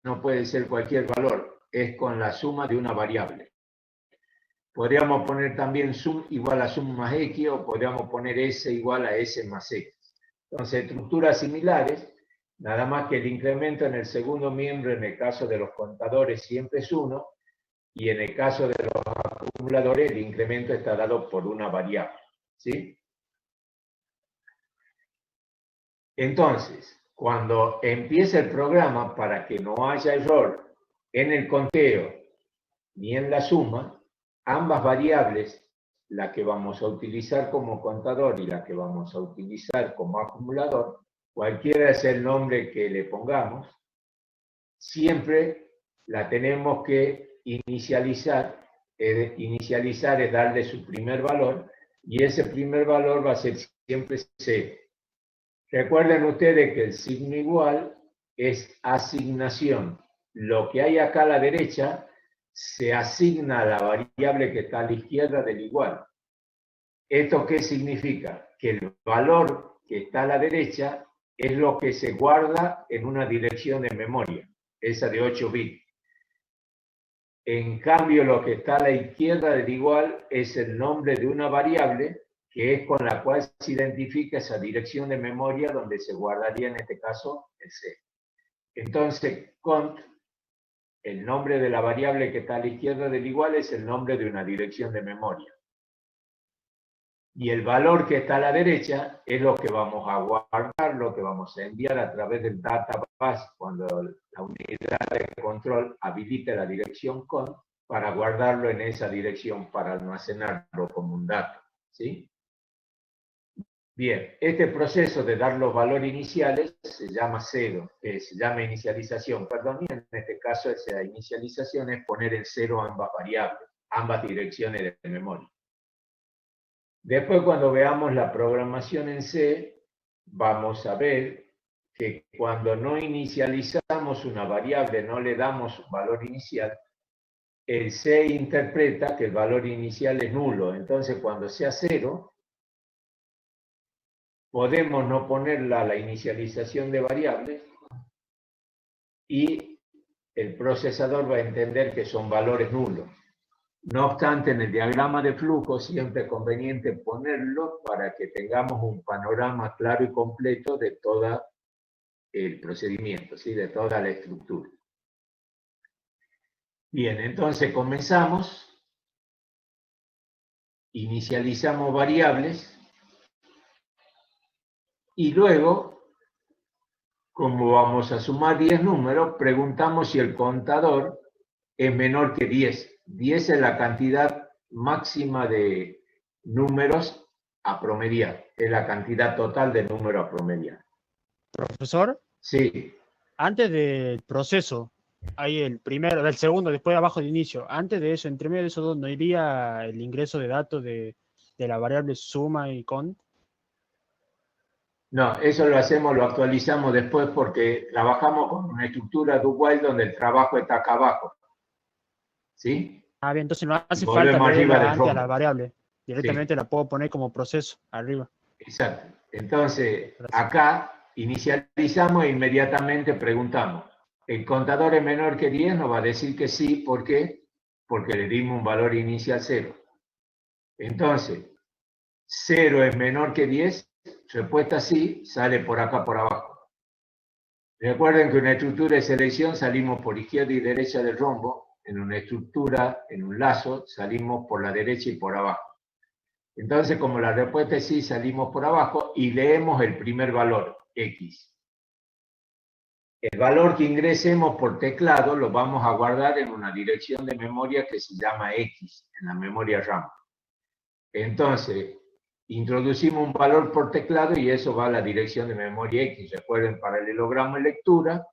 no puede ser cualquier valor, es con la suma de una variable. Podríamos poner también sum igual a sum más x, o podríamos poner s igual a s más x. Entonces, estructuras similares, nada más que el incremento en el segundo miembro, en el caso de los contadores, siempre es 1, y en el caso de los acumuladores, el incremento está dado por una variable. ¿Sí? Entonces, cuando empieza el programa, para que no haya error en el conteo ni en la suma, ambas variables, la que vamos a utilizar como contador y la que vamos a utilizar como acumulador, cualquiera sea el nombre que le pongamos, siempre la tenemos que inicializar. Inicializar es darle su primer valor, y ese primer valor va a ser siempre 0. Recuerden ustedes que el signo igual es asignación. Lo que hay acá a la derecha se asigna a la variable que está a la izquierda del igual. ¿Esto qué significa? Que el valor que está a la derecha es lo que se guarda en una dirección de memoria, esa de 8 bits. En cambio, lo que está a la izquierda del igual es el nombre de una variable, que es con la cual se identifica esa dirección de memoria donde se guardaría, en este caso, el C. Entonces, cont, el nombre de la variable que está a la izquierda del igual, es el nombre de una dirección de memoria. Y el valor que está a la derecha es lo que vamos a guardar, lo que vamos a enviar a través del database cuando la unidad de control habilite la dirección cont, para guardarlo en esa dirección, para almacenarlo como un dato. ¿Sí? Bien, este proceso de dar los valores iniciales se llama se llama inicialización, perdón, y en este caso esa inicialización es poner en 0 ambas variables, ambas direcciones de memoria. Después, cuando veamos la programación en C, vamos a ver que cuando no inicializamos una variable, no le damos un valor inicial, el C interpreta que el valor inicial es nulo. Entonces, cuando sea 0, podemos no ponerla a la inicialización de variables, y el procesador va a entender que son valores nulos. No obstante, en el diagrama de flujo siempre es conveniente ponerlo para que tengamos un panorama claro y completo de todo el procedimiento, ¿sí? De toda la estructura. Bien, entonces comenzamos, inicializamos variables, y luego, como vamos a sumar 10 números, preguntamos si el contador es menor que 10. 10 es la cantidad máxima de números a promediar, es la cantidad total de números a promediar. Profesor, Sí, antes del proceso, hay el primero, el segundo, después abajo de inicio. Antes de eso, entre medio de esos dos, ¿no iría el ingreso de datos de la variable suma y cont? no, eso lo hacemos, lo actualizamos después, porque trabajamos con una estructura do while donde el trabajo está acá abajo. ¿Sí? Ah, bien, entonces no hace falta Volvemos arriba leerla del antes a la rombo. variable. Directamente Sí, la puedo poner como proceso arriba. exacto. Entonces, Gracias. acá inicializamos e inmediatamente preguntamos. ¿El contador es menor que 10? Nos va a decir que sí. ¿Por qué? Porque le dimos un valor inicial 0. Entonces, 0 es menor que 10, respuesta sí, sale por acá por abajo. Recuerden que en una estructura de selección salimos por izquierda y derecha del rombo. En una estructura, en un lazo, salimos por la derecha y por abajo. Entonces, como la respuesta es sí, salimos por abajo y leemos el primer valor, X. El valor que ingresemos por teclado lo vamos a guardar en una dirección de memoria que se llama X, en la memoria RAM. Entonces, introducimos un valor por teclado y eso va a la dirección de memoria X. Recuerden, paralelogramo en lectura,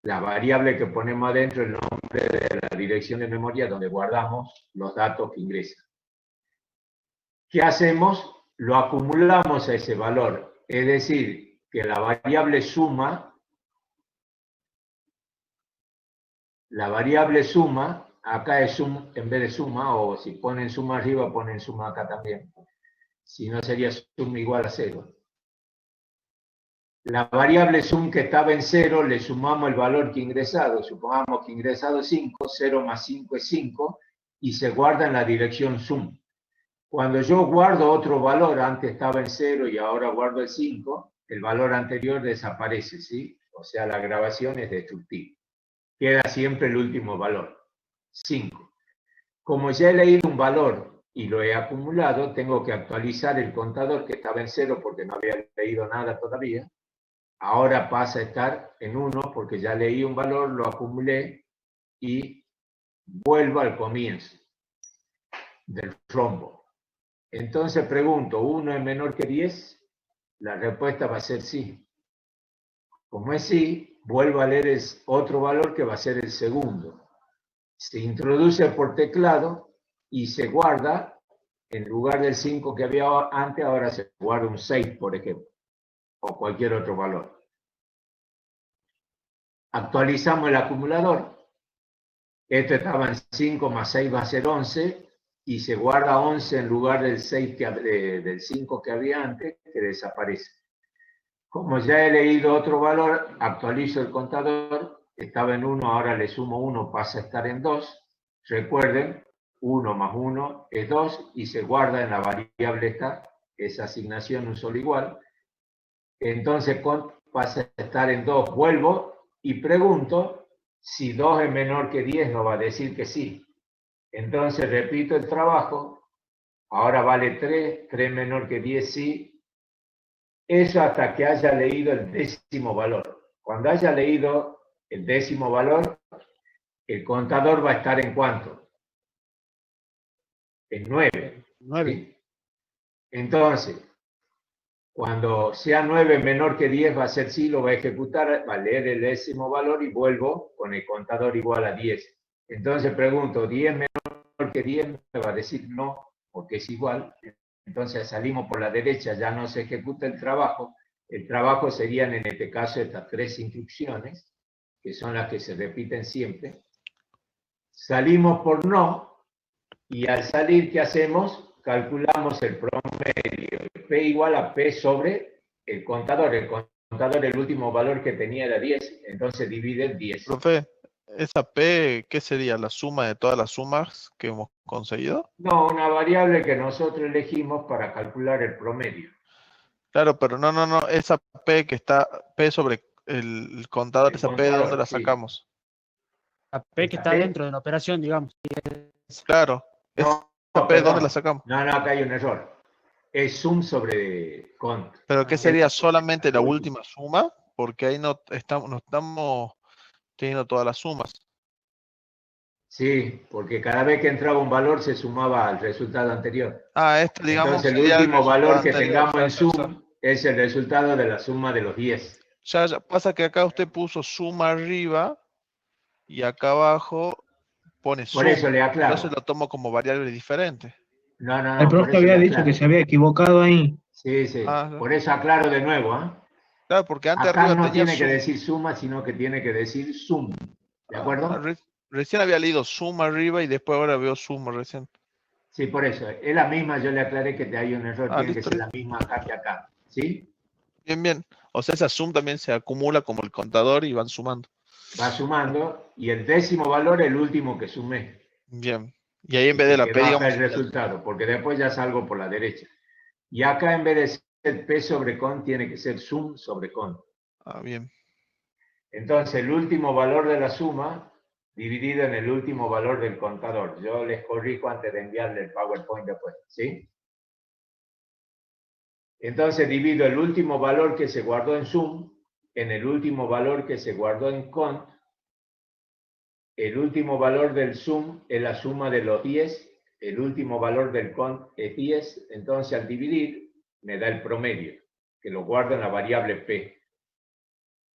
la variable que ponemos adentro es el nombre de la dirección de memoria donde guardamos los datos que ingresan. ¿Qué hacemos? Lo acumulamos a ese valor. Es decir, que la variable suma, acá es sum en vez de suma, o si ponen suma arriba, ponen suma acá también. Si no, sería sum igual a 0. La variable sum que estaba en 0, le sumamos el valor que ingresado. Supongamos que ingresado 5, 0 más 5 es 5, y se guarda en la dirección sum. Cuando yo guardo otro valor, antes estaba en 0 y ahora guardo el 5, el valor anterior desaparece, ¿sí? O sea, la grabación es destructiva. Queda siempre el último valor, 5. Como ya he leído un valor y lo he acumulado, tengo que actualizar el contador que estaba en 0 porque no había leído nada todavía. Ahora pasa a estar en 1 porque ya leí un valor, lo acumulé y vuelvo al comienzo del rombo. Entonces pregunto, ¿1 es menor que 10? La respuesta va a ser sí. Como es sí, vuelvo a leer otro valor que va a ser el segundo. Se introduce por teclado y se guarda, en lugar del 5 que había antes, ahora se guarda un 6, por ejemplo, o cualquier otro valor. Actualizamos el acumulador. Esto estaba en 5 más 6 va a ser 11, y se guarda 11 en lugar del 6 del 5 que había antes, que desaparece. Como ya he leído otro valor, actualizo el contador, estaba en 1, ahora le sumo 1, pasa a estar en 2. Recuerden, 1 más 1 es 2 y se guarda en la variable esa asignación un solo igual. Entonces pasa a estar en 2, vuelvo y pregunto si 2 es menor que 10, no va a decir que sí. Entonces repito el trabajo, ahora vale 3, 3 menor que 10 sí. Eso hasta que haya leído el décimo valor. Cuando haya leído el décimo valor, el contador va a estar en ¿cuánto? En 9. 9. ¿Sí? Entonces, cuando sea 9 menor que 10 va a ser sí, lo va a ejecutar, va a leer el décimo valor y vuelvo con el contador igual a 10. Entonces pregunto, ¿10 menor que 10? Me va a decir no, porque es igual. Entonces salimos por la derecha, ya no se ejecuta el trabajo. El trabajo serían en este caso estas 3 instrucciones, que son las que se repiten siempre. Salimos por no, y al salir, ¿qué hacemos? Calculamos el promedio. P igual a P sobre el contador. El contador, el último valor que tenía era 10, entonces divide el 10. Profe, ¿esa P qué sería? ¿La suma de todas las sumas que hemos conseguido? No, una variable que nosotros elegimos para calcular el promedio. Claro, pero no, esa P que está, P sobre el contador, El esa P, ¿de contador, dónde la sí. sacamos? La P que ¿Esta está P? dentro de la operación, digamos. Claro, esa No, P, ¿de dónde la perdón. sacamos? No, acá hay un error. Es sum sobre cont. ¿Pero qué Ah, sería Es solamente la lo último. última suma? Porque ahí no estamos teniendo todas las sumas. Sí, porque cada vez que entraba un valor se sumaba al resultado anterior. Ah, este, digamos, Entonces el sería el último resultado valor que anterior. tengamos en sum es el resultado de la suma de los 10. Ya pasa que acá usted puso suma arriba y acá abajo pone Por sum. eso le Entonces aclaro. lo tomo como variable diferente. El Por profe eso le había dicho que aclaro. se había equivocado ahí. Sí, sí. Ah, ya. Por eso aclaro de nuevo. Claro, porque antes Acá arriba no tenía tiene que sum. decir suma, sino que tiene que decir sum. ¿De acuerdo? Recién había leído sum arriba y después ahora veo sum recién. Sí, por eso. Es la misma, yo le aclaré que hay un error, Ah, tiene que listo, ser la listo. misma acá que acá. ¿Sí? Bien, bien. O sea, esa sum también se acumula como el contador y van sumando. Va sumando y el décimo valor es el último que sumé. Bien. Y ahí en Y vez de que la P, quedó acá digamos, el sería. resultado, porque después ya salgo por la derecha. Y acá en vez de ser P sobre con, tiene que ser sum sobre con. Ah, bien. Entonces, el último valor de la suma dividido en el último valor del contador. Yo les corrijo antes de enviarle el PowerPoint después, ¿sí? Entonces, divido el último valor que se guardó en sum en el último valor que se guardó en cont. El último valor del sum es la suma de los 10. El último valor del cont es 10. Entonces, al dividir, me da el promedio, que lo guardo en la variable P.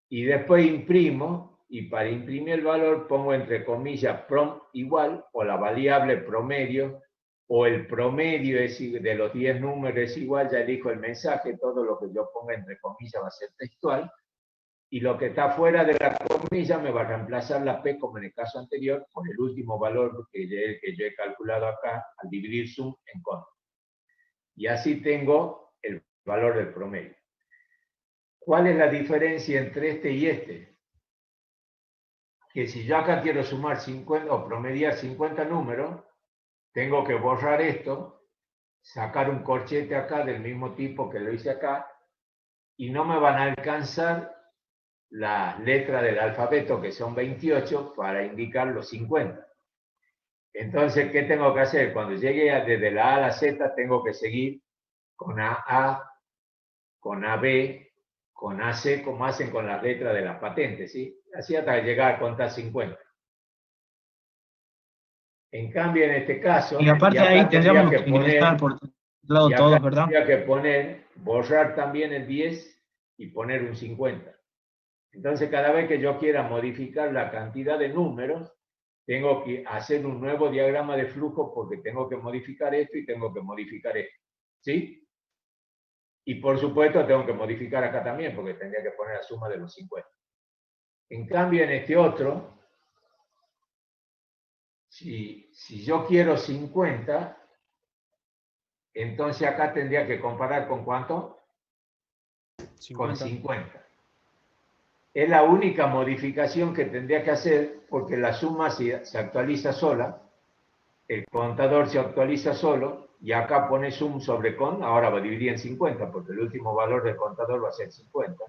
Y después imprimo, y para imprimir el valor pongo entre comillas prom igual, o la variable promedio, o el promedio de los 10 números es igual, ya elijo el mensaje, todo lo que yo ponga entre comillas va a ser textual, y lo que está fuera de la comilla me va a reemplazar la P, como en el caso anterior, por el último valor que yo he calculado acá, al dividir sum en cont. Y así tengo el valor del promedio. ¿cuál es la diferencia entre este y este? Que si yo acá quiero sumar 50 o promediar 50 números, tengo que borrar esto, sacar un corchete acá del mismo tipo que lo hice acá, y no me van a alcanzar las letras del alfabeto, que son 28, para indicar los 50. Entonces, ¿qué tengo que hacer? Cuando llegue desde la A a la Z, tengo que seguir con AA, con AB, con AC, como hacen con las letras de las patentes, ¿sí? Así hasta llegar a contar 50. En cambio, en este caso, Y aparte ahí tendríamos que ingresar por todos lados todos, ¿verdad? tendría que poner, borrar también el 10 y poner un 50. Entonces, cada vez que yo quiera modificar la cantidad de números, tengo que hacer un nuevo diagrama de flujo porque tengo que modificar esto y tengo que modificar esto. ¿Sí? Y por supuesto tengo que modificar acá también porque tendría que poner la suma de los 50. En cambio, en este otro, si yo quiero 50, entonces acá tendría que comparar con ¿cuánto? 50. Con 50. Es la única modificación que tendría que hacer porque la suma se actualiza sola, el contador se actualiza solo y acá pone sum sobre con, ahora va a dividir en 50 porque el último valor del contador va a ser 50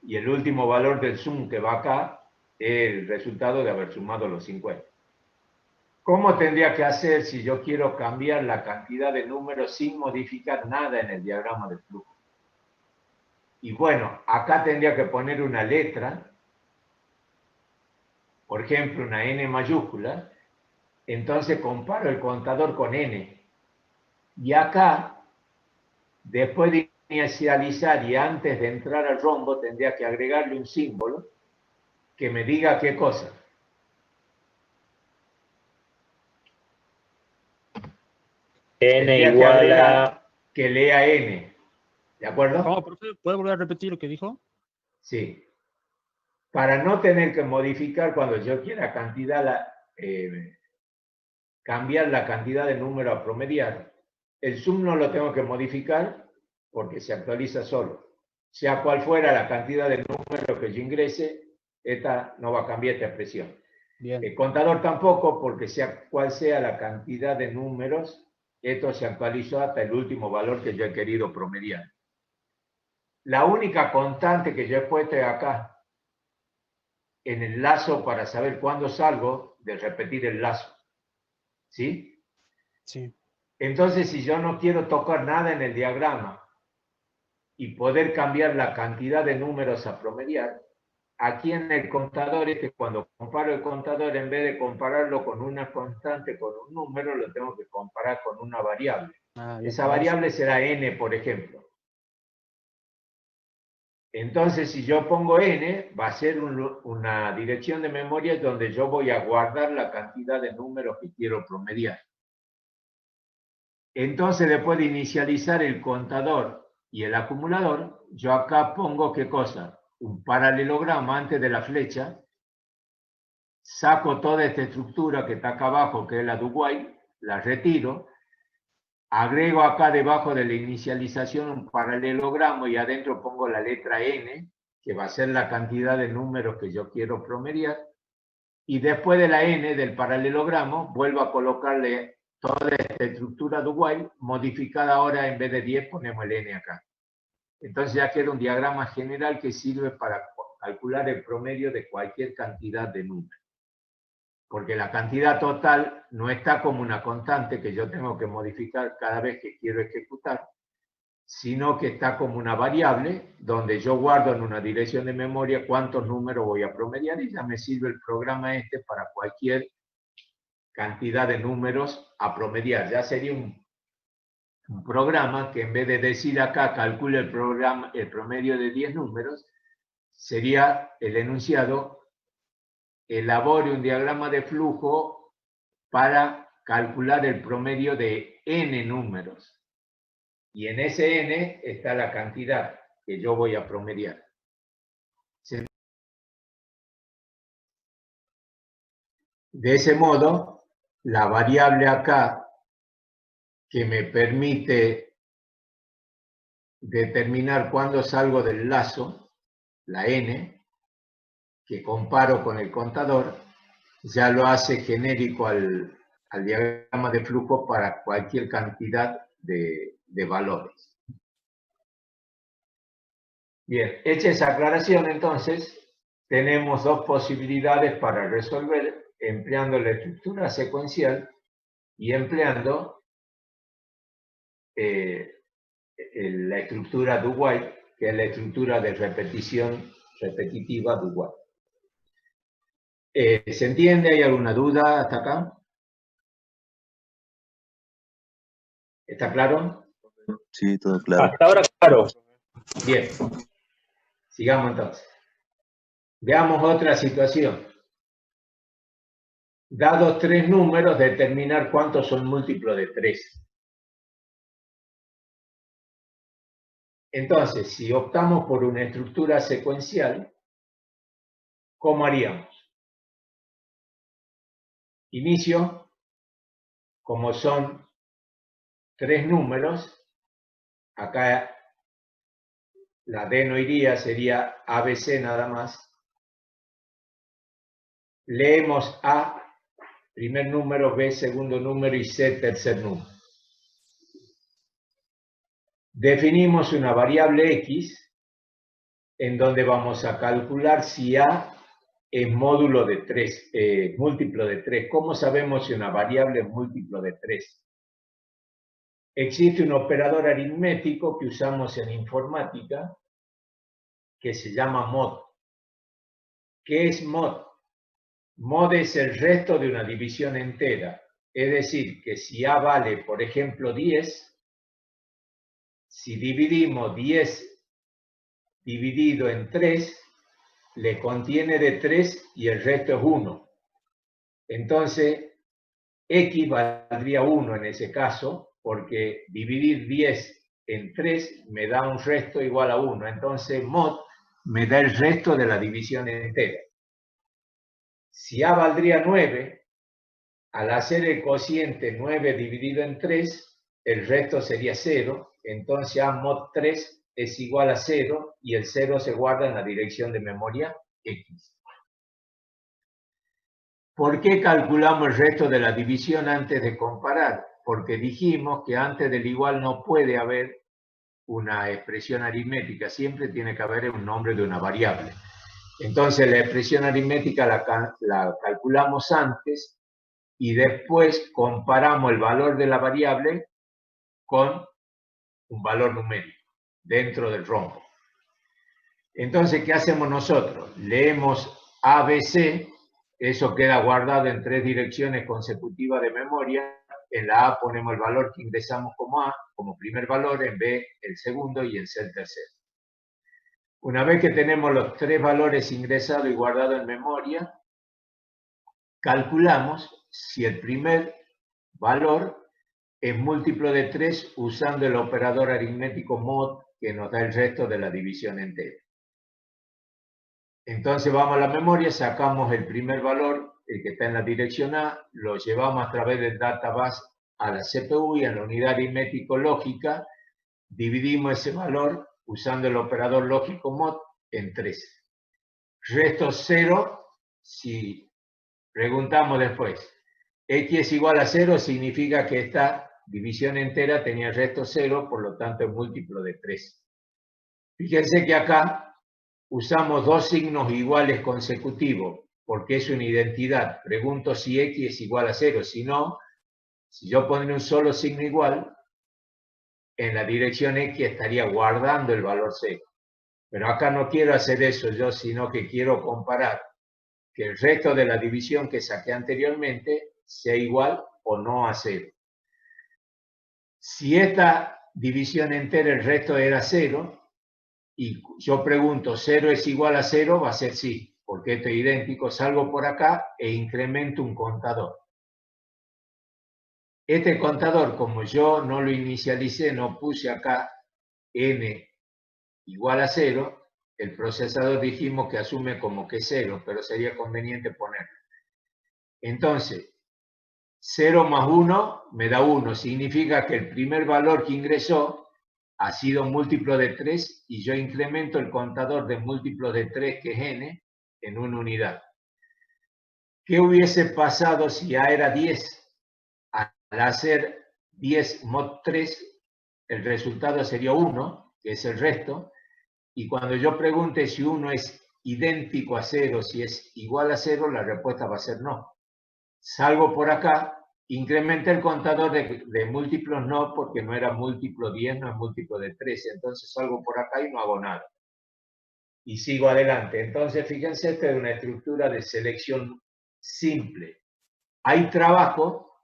y el último valor del sum que va acá es el resultado de haber sumado los 50. ¿Cómo tendría que hacer si yo quiero cambiar la cantidad de números sin modificar nada en el diagrama de flujo? Y bueno, acá tendría que poner una letra, por ejemplo, una N mayúscula, entonces comparo el contador con N. Y acá, después de inicializar y antes de entrar al rombo, tendría que agregarle un símbolo que me diga qué cosa. N igual a... Que lea N. ¿De acuerdo? ¿Cómo, profe? ¿Puede volver a repetir lo que dijo? Sí. Para no tener que modificar cuando yo quiera cambiar la cantidad de número a promediar, el sum no lo tengo que modificar porque se actualiza solo. Sea cual fuera la cantidad de números que yo ingrese, esta no va a cambiar esta expresión. Bien. El contador tampoco, porque sea cual sea la cantidad de números, esto se actualizó hasta el último valor que yo he querido promediar. La única constante que yo he puesto es acá, en el lazo para saber cuándo salgo de repetir el lazo. ¿Sí? Sí. Entonces, si yo no quiero tocar nada en el diagrama y poder cambiar la cantidad de números a promediar, aquí en el contador, cuando comparo el contador, en vez de compararlo con una constante, con un número, lo tengo que comparar con una variable. Esa variable será n, por ejemplo. Entonces, si yo pongo n, va a ser una dirección de memoria donde yo voy a guardar la cantidad de números que quiero promediar. Entonces, después de inicializar el contador y el acumulador, yo acá pongo ¿qué cosa? Un paralelogramo antes de la flecha, saco toda esta estructura que está acá abajo, que es la do while, la retiro, agrego acá debajo de la inicialización un paralelogramo y adentro pongo la letra n, que va a ser la cantidad de números que yo quiero promediar, y después de la n del paralelogramo vuelvo a colocarle toda esta estructura do while, modificada ahora en vez de 10 ponemos el n acá. Entonces ya queda un diagrama general que sirve para calcular el promedio de cualquier cantidad de números. Porque la cantidad total no está como una constante que yo tengo que modificar cada vez que quiero ejecutar, sino que está como una variable donde yo guardo en una dirección de memoria cuántos números voy a promediar y ya me sirve el programa para cualquier cantidad de números a promediar. Ya sería un programa que en vez de decir acá calcule el promedio de 10 números, sería el enunciado: elabore un diagrama de flujo para calcular el promedio de n números. Y en ese n está la cantidad que yo voy a promediar. De ese modo, la variable acá que me permite determinar cuándo salgo del lazo la n, que comparo con el contador, ya lo hace genérico al diagrama de flujo para cualquier cantidad de valores. Bien, hecha esa aclaración, entonces, tenemos dos posibilidades para resolver empleando la estructura secuencial y empleando la estructura do-while, que es la estructura de repetición repetitiva do-while. ¿Se entiende? ¿Hay alguna duda hasta acá? ¿Está claro? Sí, todo claro. Hasta ahora, claro. Bien. Sigamos entonces. Veamos otra situación. Dados tres números, determinar cuántos son múltiplos de 3. Entonces, si optamos por una estructura secuencial, ¿cómo haríamos? Inicio, como son tres números, acá la D no iría, sería ABC nada más. Leemos A, primer número, B, segundo número y C, tercer número. Definimos una variable X en donde vamos a calcular si A es módulo de 3, múltiplo de 3. ¿Cómo sabemos si una variable es múltiplo de 3? Existe un operador aritmético que usamos en informática que se llama mod. ¿Qué es mod? Mod es el resto de una división entera. Es decir, que si A vale, por ejemplo, 10, si dividimos 10 dividido en 3, le contiene de 3 y el resto es 1. Entonces, X valdría 1 en ese caso, porque dividir 10 en 3 me da un resto igual a 1. Entonces, mod me da el resto de la división entera. Si A valdría 9, al hacer el cociente 9 dividido en 3, el resto sería 0. Entonces, A mod 3 es igual a 0 y el 0 se guarda en la dirección de memoria X. ¿Por qué calculamos el resto de la división antes de comparar? Porque dijimos que antes del igual no puede haber una expresión aritmética, siempre tiene que haber un nombre de una variable. Entonces la expresión aritmética la calculamos antes y después comparamos el valor de la variable con un valor numérico dentro del rombo. Entonces, ¿qué hacemos nosotros? Leemos ABC, eso queda guardado en 3 direcciones consecutivas de memoria. En la A ponemos el valor que ingresamos como A, como primer valor, en B el segundo y en C el tercero. Una vez que tenemos los 3 valores ingresados y guardados en memoria, calculamos si el primer valor es múltiplo de 3 usando el operador aritmético mod que nos da el resto de la división entera. Entonces vamos a la memoria, sacamos el primer valor, el que está en la dirección A, lo llevamos a través del database a la CPU y en la unidad aritmético lógica dividimos ese valor usando el operador lógico mod en 3. Resto 0 si preguntamos después. X es igual a 0 significa que esta división entera tenía el resto 0, por lo tanto es múltiplo de 3. Fíjense que acá usamos dos signos iguales consecutivos, porque es una identidad. Pregunto si X es igual a 0. Si no, si yo pongo un solo signo igual, en la dirección X estaría guardando el valor 0. Pero acá no quiero hacer eso yo, sino que quiero comparar que el resto de la división que saqué anteriormente sea igual o no a 0. Si esta división entera, el resto era 0, y yo pregunto, ¿0 es igual a 0? Va a ser sí, porque esto es idéntico, salgo por acá e incremento un contador. Este contador, como yo no lo inicialicé, no puse acá n igual a 0, el procesador dijimos que asume como que 0, pero sería conveniente ponerlo. Entonces, 0 más 1 me da 1, significa que el primer valor que ingresó ha sido múltiplo de 3 y yo incremento el contador de múltiplos de 3, que es n, en una unidad. ¿Qué hubiese pasado si A era 10? Al hacer 10 mod 3, el resultado sería 1, que es el resto, y cuando yo pregunte si 1 es idéntico a 0, si es igual a 0, la respuesta va a ser no. Salvo por acá, incrementé el contador de múltiplos no, porque no era múltiplo 10, no es múltiplo de 13, entonces salgo por acá y no hago nada. Y sigo adelante. Entonces, fíjense, esta es una estructura de selección simple. Hay trabajo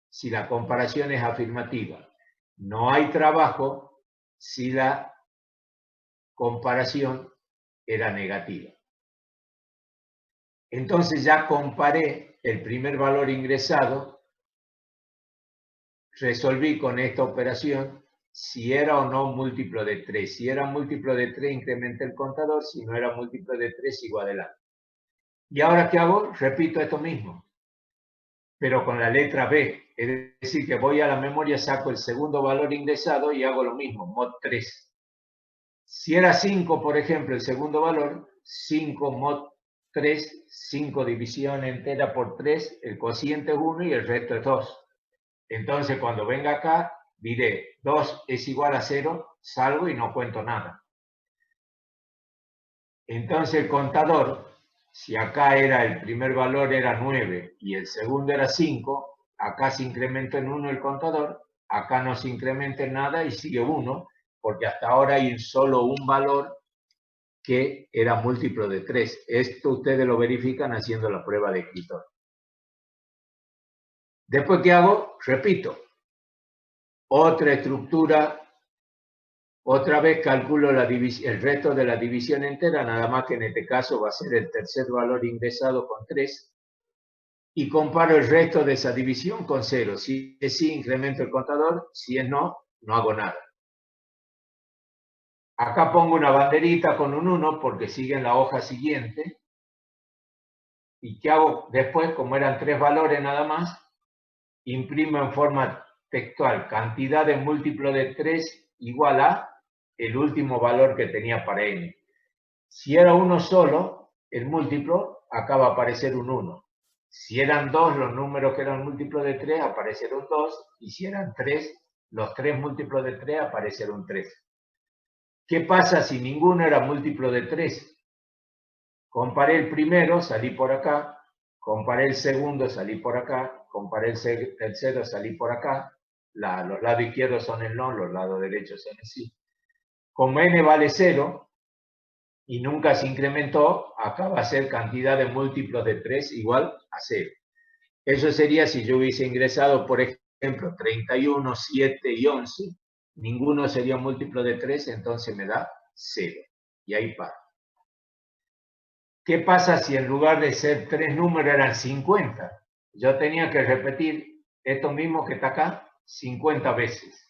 si la comparación es afirmativa. No hay trabajo si la comparación era negativa. Entonces ya comparé el primer valor ingresado, resolví con esta operación si era o no múltiplo de 3. Si era múltiplo de 3, incrementé el contador. Si no era múltiplo de 3, sigo adelante. ¿Y ahora qué hago? Repito esto mismo, pero con la letra B. Es decir, que voy a la memoria, saco el segundo valor ingresado y hago lo mismo, mod 3. Si era 5, por ejemplo, el segundo valor, 5 mod 3, 5 división entera por 3, el cociente es 1 y el resto es 2. Entonces, cuando venga acá, diré 2 es igual a 0, salgo y no cuento nada. Entonces, el contador, si acá era el primer valor era 9 y el segundo era 5, acá se incrementa en 1 el contador, acá no se incrementa en nada y sigue 1, porque hasta ahora hay solo un valor que era múltiplo de 3. Esto ustedes lo verifican haciendo la prueba de escritor. Después, ¿qué hago? Repito. Otra estructura, otra vez calculo el resto de la división entera, nada más que en este caso va a ser el tercer valor ingresado con 3, y comparo el resto de esa división con 0. Si es sí, incremento el contador, si es no, no hago nada. Acá pongo una banderita con un 1 porque sigue en la hoja siguiente. ¿Y qué hago después? Como eran 3 valores nada más, imprimo en forma textual cantidad de múltiplo de 3 igual a el último valor que tenía para n. Si era uno solo, el múltiplo, acá va a aparecer un 1. Si eran 2 los números que eran múltiplos de 3, aparecerá un 2. Y si eran 3, los 3 múltiplos de 3, aparecerá un 3. ¿Qué pasa si ninguno era múltiplo de 3? Comparé el primero, salí por acá. Comparé el segundo, salí por acá. Comparé el tercero, salí por acá. Los lados izquierdos son el no, los lados derechos son el sí. Como n vale 0 y nunca se incrementó, acá va a ser cantidad de múltiplos de 3 igual a 0. Eso sería si yo hubiese ingresado, por ejemplo, 31, 7 y 11. Ninguno sería múltiplo de 3, entonces me da 0. Y ahí paro. ¿Qué pasa si en lugar de ser 3 números eran 50? Yo tenía que repetir esto mismo que está acá 50 veces.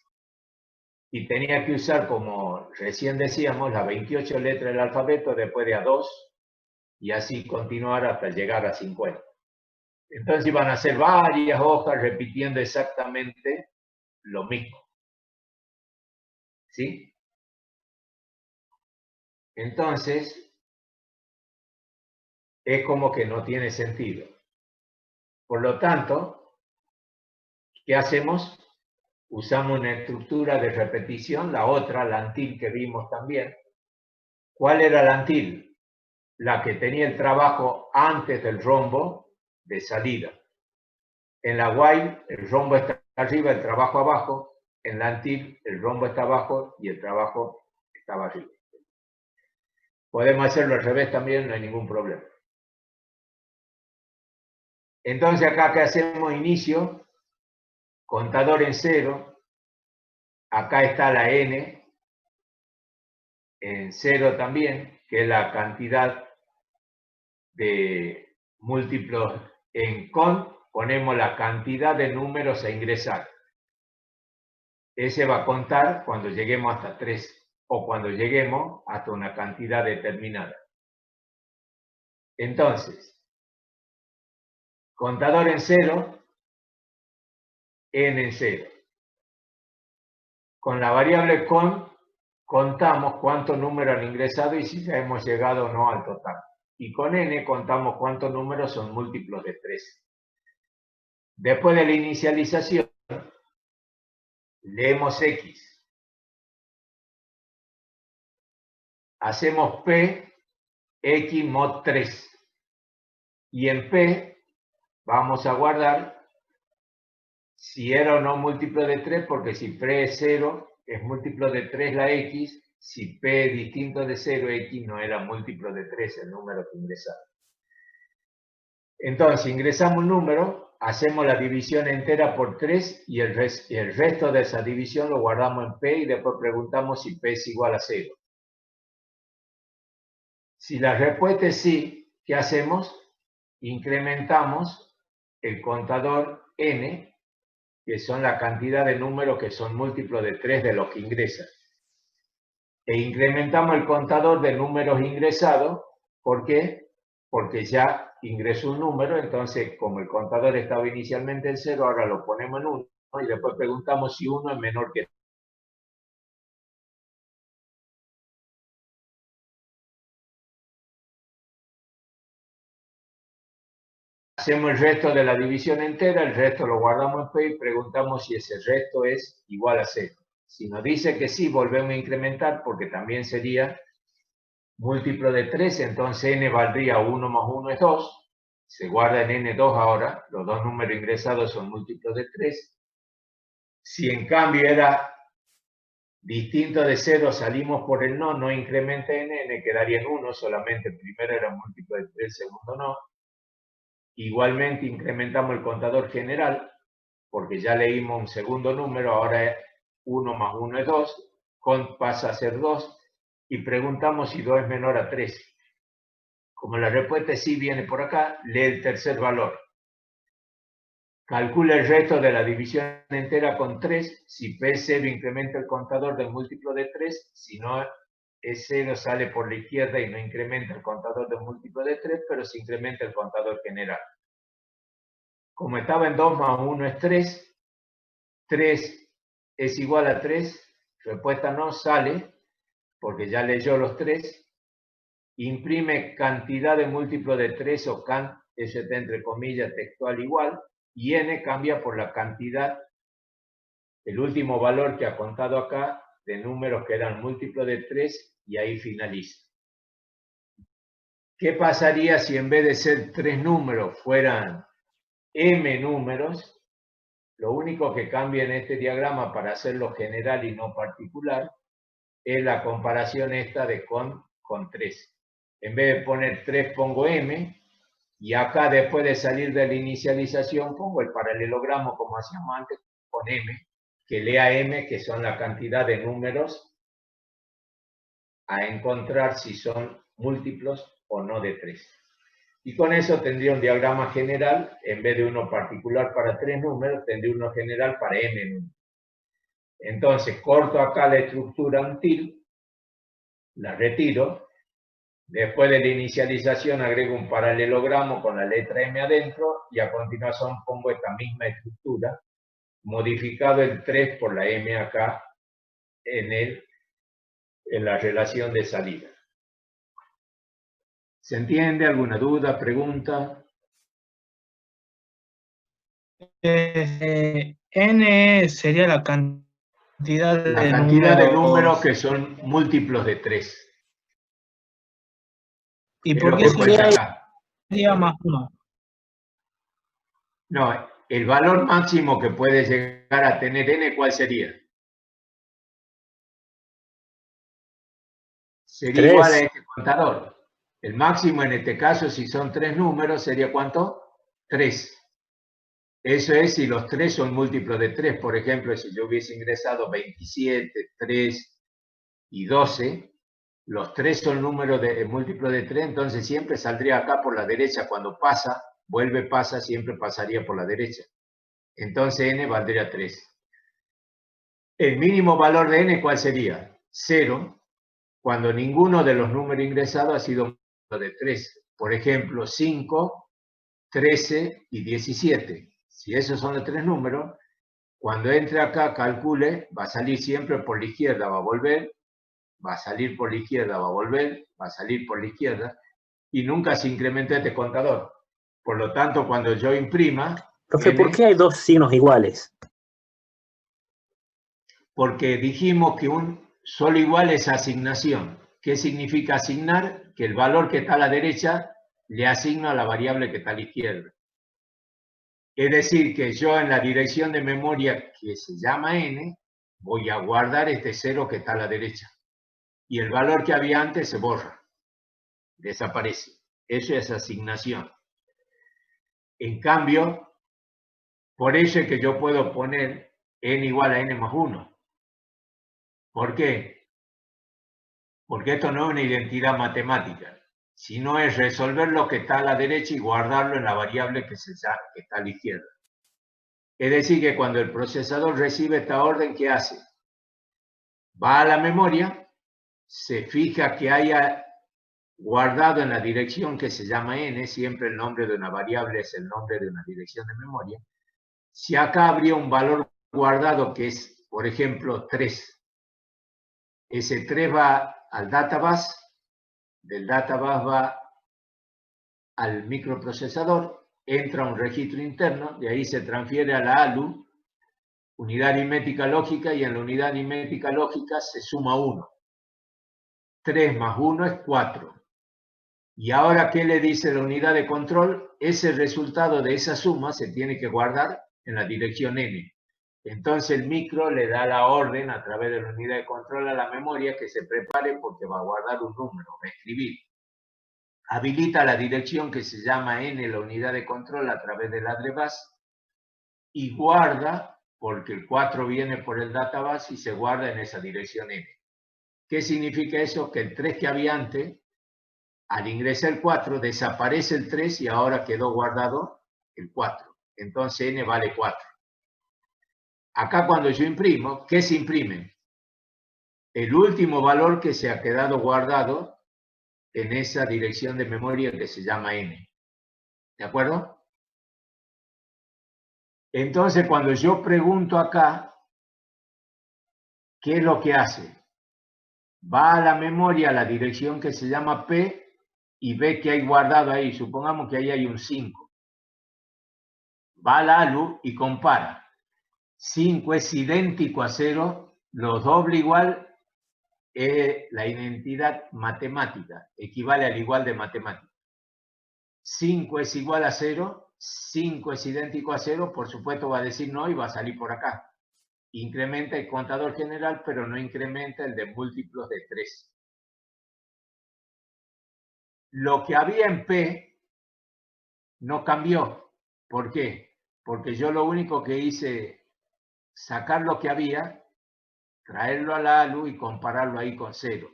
Y tenía que usar, como recién decíamos, las 28 letras del alfabeto después de A2 y así continuar hasta llegar a 50. Entonces iban a ser varias hojas repitiendo exactamente lo mismo. ¿Sí? Entonces, es como que no tiene sentido. Por lo tanto, ¿qué hacemos? Usamos una estructura de repetición, la otra, la until, que vimos también. ¿Cuál era la until? La que tenía el trabajo antes del rombo de salida. En la while, el rombo está arriba, el trabajo abajo. En la until, el rombo está abajo y el trabajo estaba arriba. Podemos hacerlo al revés también, no hay ningún problema. Entonces acá que hacemos inicio, contador en 0, acá está la n, en 0 también, que es la cantidad de múltiplos en con, ponemos la cantidad de números a ingresar. Ese va a contar cuando lleguemos hasta 3 o cuando lleguemos hasta una cantidad determinada. Entonces, contador en 0, n en 0. con la variable con contamos cuántos números han ingresado y si ya hemos llegado o no al total. Y con n contamos cuántos números son múltiplos de 3. Después de la inicialización, leemos x. Hacemos p, x mod 3. Y en p vamos a guardar si era o no múltiplo de 3, porque si p es 0, es múltiplo de 3 la x. Si p es distinto de 0, x no era múltiplo de 3 el número que ingresaba. Entonces, ingresamos un número, hacemos la división entera por 3 y el resto de esa división lo guardamos en p y después preguntamos si p es igual a 0. Si la respuesta es sí, ¿qué hacemos? Incrementamos el contador n, que son la cantidad de números que son múltiplos de 3 de los que ingresan. E incrementamos el contador de números ingresados. ¿Por qué? Porque ya ingresó un número, entonces como el contador estaba inicialmente en 0, ahora lo ponemos en 1 y después preguntamos si 1 es menor que 0. Hacemos el resto de la división entera, el resto lo guardamos en p y preguntamos si ese resto es igual a 0. Si nos dice que sí, volvemos a incrementar porque también sería múltiplo de 3, entonces n valdría 1 más 1 es 2. Se guarda en n2 ahora, los dos números ingresados son múltiplos de 3. Si en cambio era distinto de 0, salimos por el no incrementa n quedaría en 1, solamente el primero era múltiplo de 3, el segundo no. Igualmente incrementamos el contador general, porque ya leímos un segundo número, ahora es 1 más 1 es 2, pasa a ser 2, y preguntamos si 2 es menor a 3. Como la respuesta es sí, viene por acá, lee el tercer valor. Calcula el resto de la división entera con 3, si p es 0 incrementa el contador del múltiplo de 3, si no es 0 sale por la izquierda y no incrementa el contador del múltiplo de 3, pero se incrementa el contador general. Como estaba en 2 más 1 es 3, 3 es igual a 3, respuesta no sale, porque ya leyó los 3, imprime cantidad de múltiplo de 3 o can, eso está entre comillas textual igual, y n cambia por la cantidad, el último valor que ha contado acá, de números que eran múltiplo de 3, y ahí finaliza. ¿Qué pasaría si en vez de ser 3 números fueran m números? Lo único que cambia en este diagrama para hacerlo general y no particular es la comparación esta de con 3. En vez de poner 3 pongo m, y acá después de salir de la inicialización pongo el paralelogramo como hacíamos antes con m, que lea m, que son la cantidad de números a encontrar si son múltiplos o no de 3. Y con eso tendría un diagrama general, en vez de uno particular para 3 números, tendría uno general para m números. Entonces, corto acá la estructura until, la retiro, después de la inicialización agrego un paralelogramo con la letra m adentro, y a continuación pongo esta misma estructura, modificado el 3 por la m acá en la relación de salida. ¿Se entiende? ¿Alguna duda, pregunta? N sería la cantidad de números que son múltiplos de 3. ¿Y por qué sería más 1? No, el valor máximo que puede llegar a tener n, ¿cuál sería? Sería 3. igual a este contador. El máximo en este caso, si son 3 números, ¿sería cuánto? 3. Eso es si los 3 son múltiplos de 3. Por ejemplo, si yo hubiese ingresado 27, 3 y 12, los 3 son números múltiplos de 3, entonces siempre saldría acá por la derecha. Cuando pasa, pasa, siempre pasaría por la derecha. Entonces n valdría 3. El mínimo valor de n, ¿cuál sería? 0, cuando ninguno de los números ingresados ha sido de 3. Por ejemplo, 5, 13 y 17. Si esos son los 3 números, Cuando entre acá, calcule, va a salir siempre por la izquierda, va a volver, va a salir por la izquierda, va a volver, va a salir por la izquierda, y nunca se incrementa este contador. Por lo tanto, cuando yo imprima... Profe, ¿por qué hay dos signos iguales? Porque dijimos que un solo igual es asignación. ¿Qué significa asignar? Que el valor que está a la derecha le asigno a la variable que está a la izquierda. Es decir, que yo en la dirección de memoria que se llama n, voy a guardar este 0 que está a la derecha. Y el valor que había antes se borra, desaparece. Eso es asignación. En cambio, por eso es que yo puedo poner n igual a n más 1. ¿Por qué? Porque esto no es una identidad matemática, sino es resolver lo que está a la derecha y guardarlo en la variable que está a la izquierda. Es decir, que cuando el procesador recibe esta orden, ¿qué hace? Va a la memoria, se fija que haya guardado en la dirección que se llama n, siempre el nombre de una variable es el nombre de una dirección de memoria. Si acá habría un valor guardado que es, por ejemplo, 3, ese 3 va al database, del database va al microprocesador, entra a un registro interno, de ahí se transfiere a la ALU, unidad aritmética lógica, y en la unidad aritmética lógica se suma 1. 3 más 1 es 4. Y ahora, ¿qué le dice la unidad de control? Ese resultado de esa suma se tiene que guardar en la dirección n. Entonces el micro le da la orden a través de la unidad de control a la memoria que se prepare porque va a guardar un número, va a escribir. Habilita la dirección que se llama n, la unidad de control, a través del address bus y guarda, porque el 4 viene por el database y se guarda en esa dirección n. ¿Qué significa eso? Que el 3 que había antes, al ingresar el 4, desaparece el 3 y ahora quedó guardado el 4. Entonces n vale 4. Acá cuando yo imprimo, ¿qué se imprime? El último valor que se ha quedado guardado en esa dirección de memoria que se llama n. ¿De acuerdo? Entonces, cuando yo pregunto acá, ¿qué es lo que hace? Va a la memoria, a la dirección que se llama P, y ve que hay guardado ahí. Supongamos que ahí hay un 5. Va a la ALU y compara. 5 es idéntico a 0, lo doble igual es la identidad matemática, equivale al igual de matemática. 5 es igual a 0, 5 es idéntico a 0, por supuesto va a decir no y va a salir por acá. Incrementa el contador general, pero no incrementa el de múltiplos de 3. Lo que había en P no cambió. ¿Por qué? Porque yo lo único que hice, sacar lo que había, traerlo a la ALU y compararlo ahí con 0.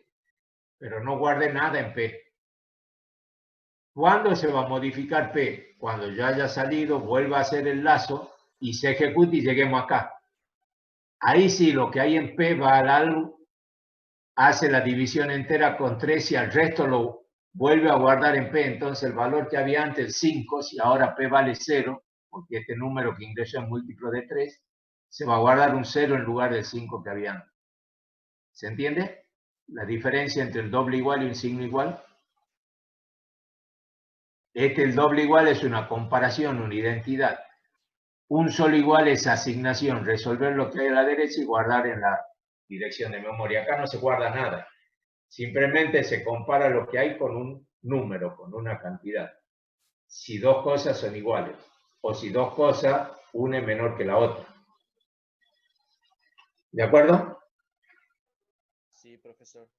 Pero no guardé nada en P. ¿Cuándo se va a modificar P? Cuando ya haya salido, vuelva a hacer el lazo y se ejecute y lleguemos acá. Ahí sí, lo que hay en P va al ALU, hace la división entera con 3 y al resto lo vuelve a guardar en P. Entonces el valor que había antes, el 5, si ahora P vale 0, porque este número que ingresó es múltiplo de 3, se va a guardar un 0 en lugar del 5 que había antes. ¿Se entiende? La diferencia entre el doble igual y un signo igual. El doble igual es una comparación, una identidad. Un solo igual es asignación, resolver lo que hay a la derecha y guardar en la dirección de memoria. Acá no se guarda nada. Simplemente se compara lo que hay con un número, con una cantidad. Si dos cosas son iguales o si dos cosas, una es menor que la otra. ¿De acuerdo? Sí, profesor.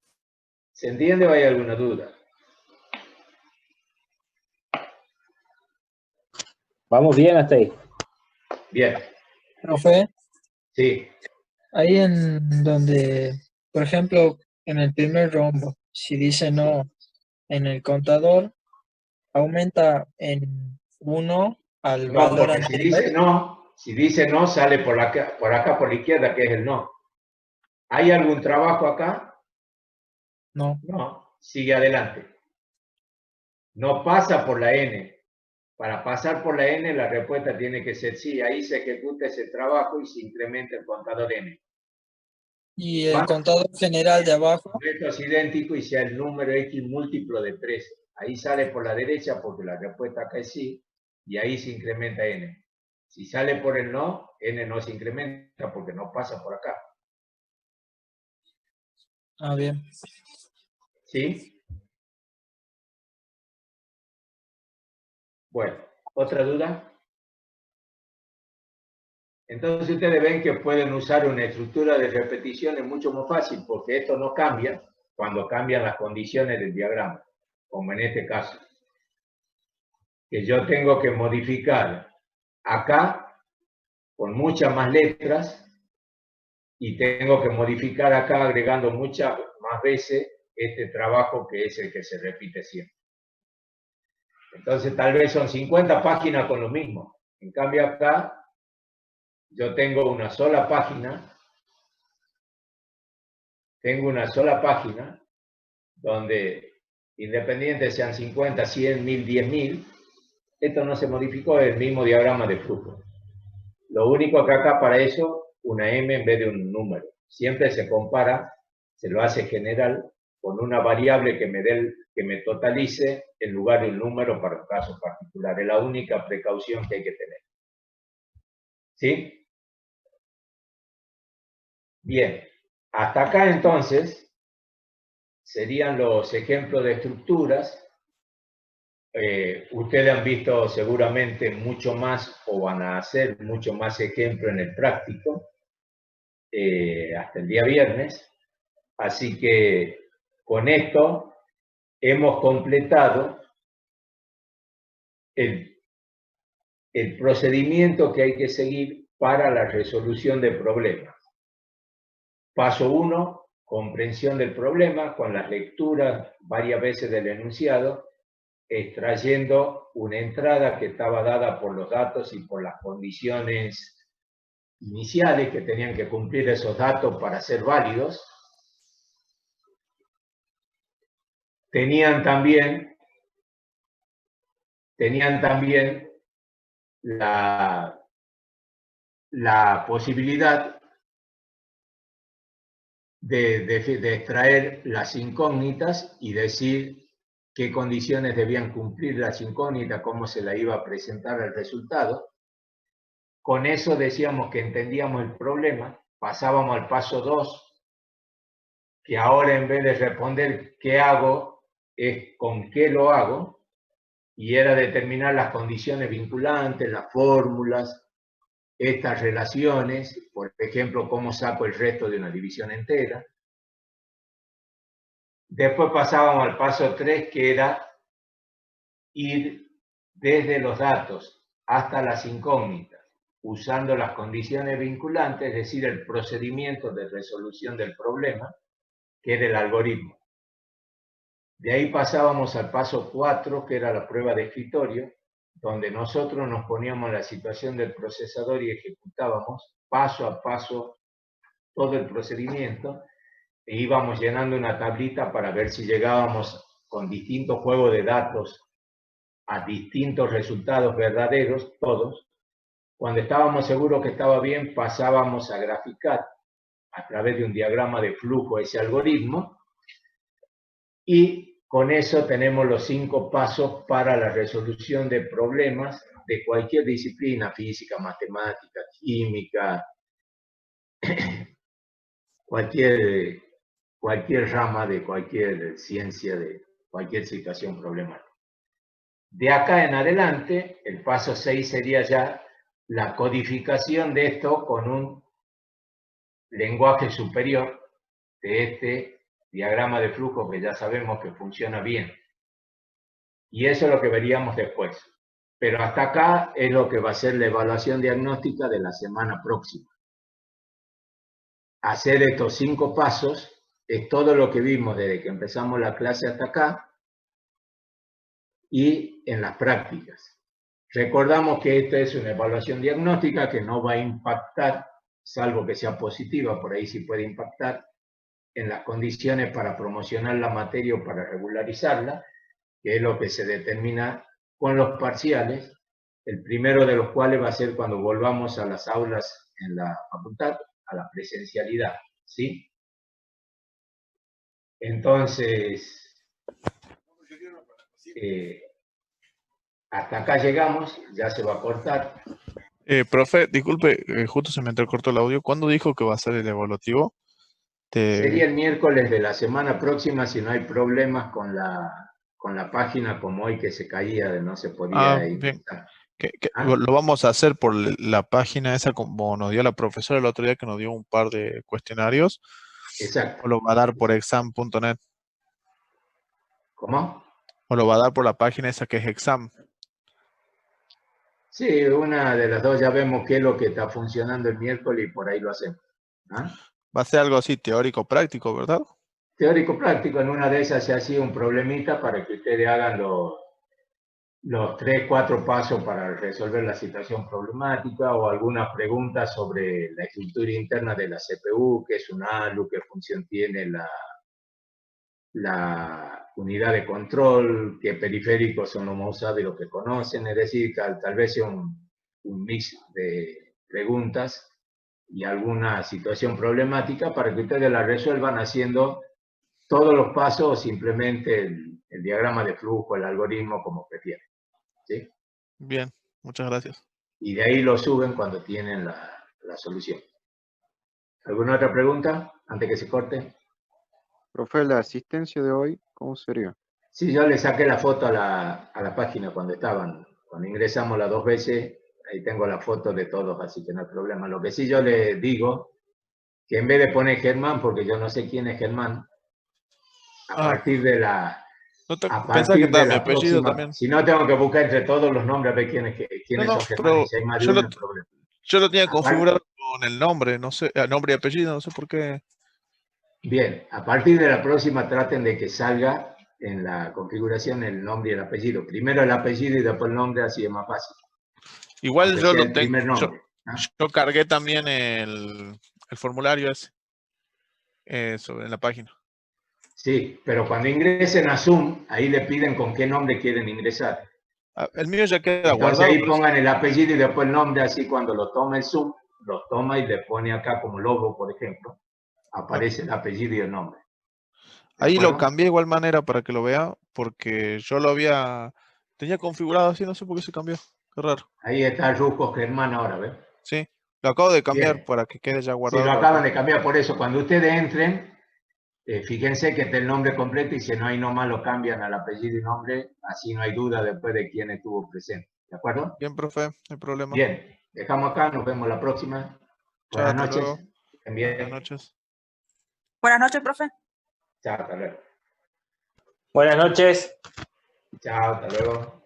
¿Se entiende o hay alguna duda? Vamos bien hasta ahí. Bien. Profe, Sí. ahí en donde, por ejemplo, en el primer rombo, si dice no en el contador, aumenta en 1 al No, valor porque anterior. si dice no, sale por acá por la izquierda, que es el no. ¿Hay algún trabajo acá? No. No, sigue adelante. No pasa por la N. Para pasar por la N, la respuesta tiene que ser sí. Ahí se ejecuta ese trabajo y se incrementa el contador N. Y el contador general de abajo. Esto es idéntico y sea el número X múltiplo de 3. Ahí sale por la derecha porque la respuesta acá es sí. Y ahí se incrementa N. Si sale por el no, N no se incrementa porque no pasa por acá. Ah, bien. ¿Sí? Bueno, ¿otra duda? Entonces ustedes ven que pueden usar una estructura de repeticiones mucho más fácil porque esto no cambia cuando cambian las condiciones del diagrama, como en este caso. Que yo tengo que modificar acá con muchas más letras y tengo que modificar acá agregando muchas más veces este trabajo que es el que se repite siempre. Entonces tal vez son 50 páginas con lo mismo. En cambio acá yo tengo una sola página donde independiente sean 50, 100, 1000, 10.000, esto no se modificó, es el mismo diagrama de flujo. Lo único que acá para eso, una M en vez de un número. Siempre se compara, se lo hace general, con una variable que me totalice en lugar de un número para un caso particular. Es la única precaución que hay que tener. ¿Sí? Bien. Hasta acá entonces serían los ejemplos de estructuras. Ustedes han visto seguramente mucho más o van a hacer mucho más ejemplos en el práctico hasta el día viernes. Así que con esto hemos completado el procedimiento que hay que seguir para la resolución de problemas. Paso 1, comprensión del problema con las lecturas varias veces del enunciado, extrayendo una entrada que estaba dada por los datos y por las condiciones iniciales que tenían que cumplir esos datos para ser válidos. Tenían también la posibilidad de extraer las incógnitas y decir qué condiciones debían cumplir las incógnitas, cómo se la iba a presentar el resultado. Con eso decíamos que entendíamos el problema, pasábamos al paso 2, que ahora en vez de responder qué hago, es con qué lo hago, y era determinar las condiciones vinculantes, las fórmulas, estas relaciones, por ejemplo, cómo saco el resto de una división entera. Después pasábamos al paso 3, que era ir desde los datos hasta las incógnitas, usando las condiciones vinculantes, es decir, el procedimiento de resolución del problema, que era el algoritmo. De ahí pasábamos al paso 4, que era la prueba de escritorio, donde nosotros nos poníamos en la situación del procesador y ejecutábamos paso a paso todo el procedimiento e íbamos llenando una tablita para ver si llegábamos con distintos juegos de datos a distintos resultados verdaderos, todos. Cuando estábamos seguros que estaba bien, pasábamos a graficar a través de un diagrama de flujo ese algoritmo y con eso tenemos los 5 pasos para la resolución de problemas de cualquier disciplina, física, matemática, química, cualquier rama de cualquier ciencia, de cualquier situación problemática. De acá en adelante, el paso 6 sería ya la codificación de esto con un lenguaje superior de este diagrama de flujo que ya sabemos que funciona bien. Y eso es lo que veríamos después. Pero hasta acá es lo que va a ser la evaluación diagnóstica de la semana próxima. Hacer estos 5 pasos es todo lo que vimos desde que empezamos la clase hasta acá y en las prácticas. Recordamos que esta es una evaluación diagnóstica que no va a impactar, salvo que sea positiva, por ahí sí puede impactar, en las condiciones para promocionar la materia o para regularizarla, que es lo que se determina con los parciales, el primero de los cuales va a ser cuando volvamos a las aulas en la facultad, a la presencialidad, ¿sí? Entonces, hasta acá llegamos, ya se va a cortar. Profe, disculpe, justo se me entrecortó el audio. ¿Cuándo dijo que va a ser el evaluativo? Sería el miércoles de la semana próxima si no hay problemas con la página como hoy que se caía, de no se podía Bien. ingresar. ¿Ah? Lo vamos a hacer por la página esa como nos dio la profesora el otro día que nos dio un par de cuestionarios. Exacto. ¿O lo va a dar por exam.net? ¿Cómo? ¿O lo va a dar por la página esa que es exam? Sí, una de las dos ya vemos qué es lo que está funcionando el miércoles y por ahí lo hacemos. ¿Ah? Va a ser algo así teórico-práctico, ¿verdad? Teórico-práctico, en una de esas se hacía un problemita para que ustedes hagan los 3, 4 pasos para resolver la situación problemática o algunas preguntas sobre la estructura interna de la CPU, qué es un ALU, qué función tiene la unidad de control, qué periféricos son los más usados y los que conocen, es decir, tal vez sea un mix de preguntas y alguna situación problemática para que ustedes la resuelvan haciendo todos los pasos o simplemente el diagrama de flujo, el algoritmo, como prefieran. ¿Sí? Bien, muchas gracias. Y de ahí lo suben cuando tienen la solución. ¿Alguna otra pregunta antes que se corte? Profe, la asistencia de hoy, ¿cómo sería? Sí, yo le saqué la foto a la página cuando ingresamos las 2 veces, ahí tengo la foto de todos, así que no hay problema. Lo que sí yo le digo, que en vez de poner Germán, porque yo no sé quién es Germán, a partir de la... No te, A pensaba que partir de estaba mi la apellido próxima, también. si no tengo que buscar entre todos los nombres a ver quiénes No, son Germán, pero y si hay más de yo uno, lo, no hay problema. yo lo tenía Aparte, configurado con el nombre, no sé, nombre y apellido, no sé por qué. bien, a partir de la próxima traten de que salga en la configuración el nombre y el apellido. Primero el apellido y después el nombre, así es más fácil. Igual Aunque yo sea lo el tengo, primer nombre. yo cargué también el formulario ese en la página. Sí, pero cuando ingresen a Zoom, ahí le piden con qué nombre quieren ingresar. El mío ya queda Entonces guardado. ahí pongan el apellido y después el nombre, así cuando lo toma el Zoom, lo toma y le pone acá como logo, por ejemplo, aparece el apellido y el nombre. Ahí lo cambié de igual manera para que lo vea, porque yo tenía configurado así, no sé por qué se cambió, qué raro. Ahí está Rusco Germán ahora, ¿ves? Sí, lo acabo de cambiar Bien. para que quede ya Sí, guardado. lo acaban de cambiar por eso. Cuando ustedes entren, fíjense que está el nombre completo y si no hay nomás lo cambian al apellido y nombre, así no hay duda después de quién estuvo presente. ¿De acuerdo? Bien, profe, no hay problema. Bien, dejamos acá, nos vemos la próxima. Chao, Buenas hasta noches. luego. Bien. Buenas noches. Buenas noches, profe. Chao, hasta luego. Buenas noches. Chao, hasta luego.